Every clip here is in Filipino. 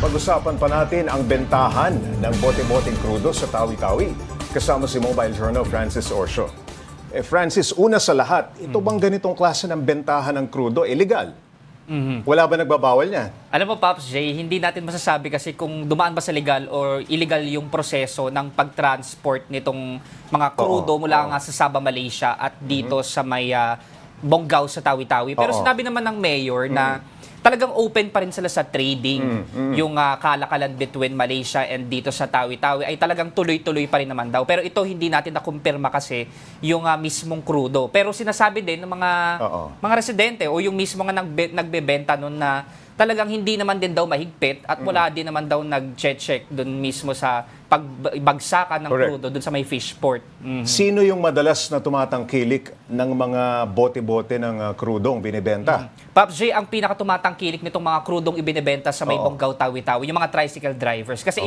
Pag-usapan pa natin ang bentahan ng bote-boteng krudo sa Tawi-Tawi. Kasama si Mobile Journal Francis Orsio. Francis, una sa lahat, ito bang ganitong klase ng bentahan ng krudo illegal? Wala ba nagbabawal niya? Alam mo, Pops Jay, hindi natin masasabi kasi kung dumaan ba sa legal or illegal yung proseso ng pag-transport nitong mga krudo mula nga sa Sabah, Malaysia at dito sa may Bonggao sa Tawi-Tawi. Pero sinabi naman ng mayor na talagang open pa rin sila sa trading. Yung kalakalan between Malaysia and dito sa Tawi-Tawi ay talagang tuloy-tuloy pa rin naman daw. Pero ito hindi natin nakumpirma kasi yung mismong krudo. Pero sinasabi din ng mga residente o yung mismo nga nagbebenta nun na talagang hindi naman din daw mahigpit at wala din naman daw nag-check dun mismo sa pagbagsakan ng krudo dun sa may fish port. Sino yung madalas na tumatangkilik ng mga bote-bote ng krudong binibenta? Pops J, ang pinakatumatangkilik nitong mga krudong ibinebenta sa may Bonggao, Tawi-Tawi, yung mga tricycle drivers. Kasi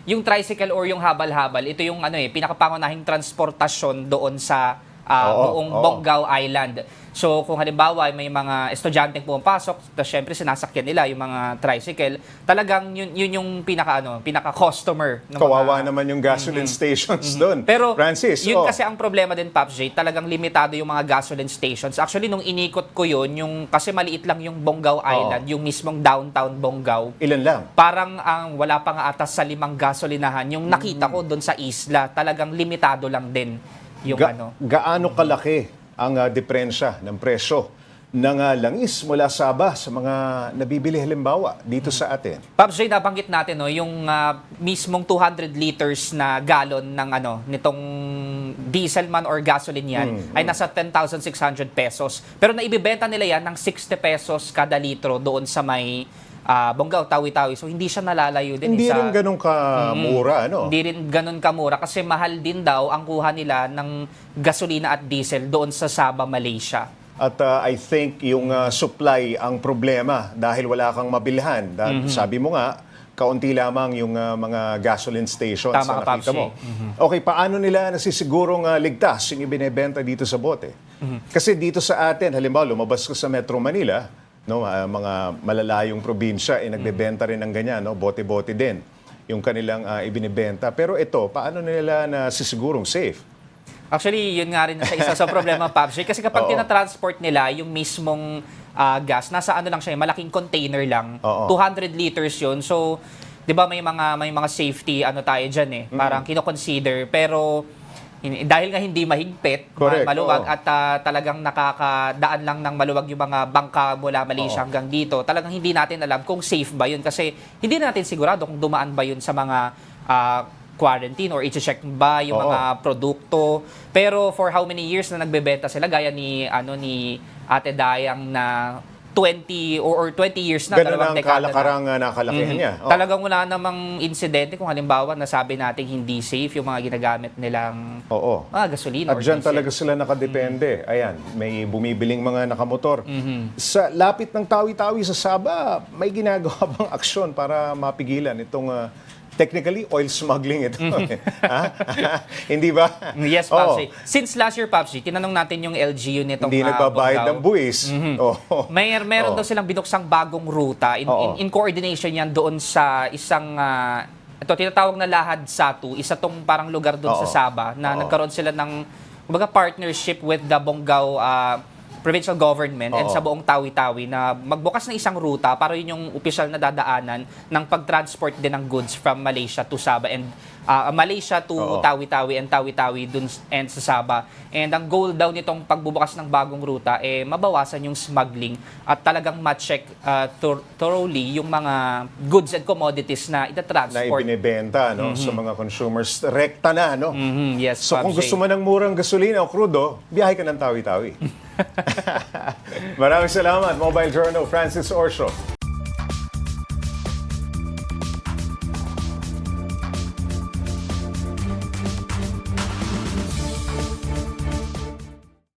yung tricycle or yung habal-habal, ito yung pinakapangunahing transportasyon doon sa buong Bonggao Island. So kung halimbawa may mga estudyanteng pumapasok, tapos syempre sinasakyan nila yung mga tricycle, talagang yun yung pinaka-customer. Kawawa naman yung gasoline stations doon. Pero Francis, yun kasi ang problema din, Pops J, talagang limitado yung mga gasoline stations. Actually, nung inikot ko yun, kasi maliit lang yung Bonggao Island, yung mismong downtown Bonggao. Ilan lang? Parang wala pa nga atas sa 5 gasolinahan. Yung nakita ko doon sa isla, talagang limitado lang din yung Gaano kalaki ang diferensya ng presyo ng langis mula Sabah sa mga nabibili halimbawa dito sa atin? Pops J, nabanggit natin yung mismong 200 liters na galon ng nitong diesel man or gasoline yan ay nasa 10,600 pesos. Pero naibibenta nila yan ng 60 pesos kada litro doon sa may Bonggao, Tawi-Tawi. So hindi siya nalalayo din. Hindi rin ganun kamura, Hindi rin ganun kamura kasi mahal din daw ang kuha nila ng gasolina at diesel doon sa Sabah, Malaysia. At I think yung supply ang problema dahil wala kang mabilhan. Sabi mo nga, kaunti lamang yung mga gasoline stations na nakita mo. Okay, paano nila nasisigurong ligtas yung ibinebenta dito sa bote? Kasi dito sa atin, halimbawa, lumabas ko sa Metro Manila, mga malalayong probinsya nagbebenta rin ng ganyan, bote-bote din yung kanilang ibinibenta. Pero ito, paano nila nasisigurong safe? Actually, yun nga rin sa isa sa problema, Pops. Kasi kapag tinatransport nila yung mismong gas, nasa lang siya, malaking container lang. 200 liters yun. So, di ba may mga safety tayo dyan parang kino-consider. Pero dahil nga hindi mahigpit, maluwag at talagang nakakadaan lang ng maluwag yung mga bangka mula Malaysia hanggang dito, talagang hindi natin alam kung safe ba yun kasi hindi natin sigurado kung dumaan ba yun sa mga quarantine or i-check ba yung mga produkto. Pero for how many years na nagbebenta sila, gaya ni Ate Dayang na 20 or 20 years na. Ganun ang kalakarang nakalakihan niya. Talagang wala namang insidente kung halimbawa nasabi nating hindi safe yung mga ginagamit nilang gasolina. At dyan talaga sila nakadepende. Ayan, may bumibiling mga nakamotor. Sa lapit ng Tawi-Tawi sa Sabah, may ginagawa bang aksyon para mapigilan itong technically, oil smuggling ito. Hindi ba? Yes, Pops. Since last year, Pops, tinanong natin yung LGU nitong hindi nagbabayad ng buwis. Meron daw silang binuksang bagong ruta. In coordination yan doon sa isang ito tinatawag na Lahad Satu, isa tong parang lugar doon sa Sabah na nagkaroon sila ng partnership with the Bonggao provincial government and sa buong Tawi-Tawi na magbukas ng isang ruta para yun yung opisyal na dadaanan ng pag-transport din ng goods from Malaysia to Sabah and Malaysia to Tawi-Tawi and Tawi-Tawi dun and sa Sabah. And ang goal daw nitong pagbubukas ng bagong ruta mabawasan yung smuggling at talagang ma-check thoroughly yung mga goods and commodities na itatransport. Na ibinibenta sa mga consumers. Rekta na, Yes, so kung gusto mo ng murang gasolina o crudo, biyahe ka ng Tawi-Tawi. Maraming salamat, Mobile Journal Francis Orsio.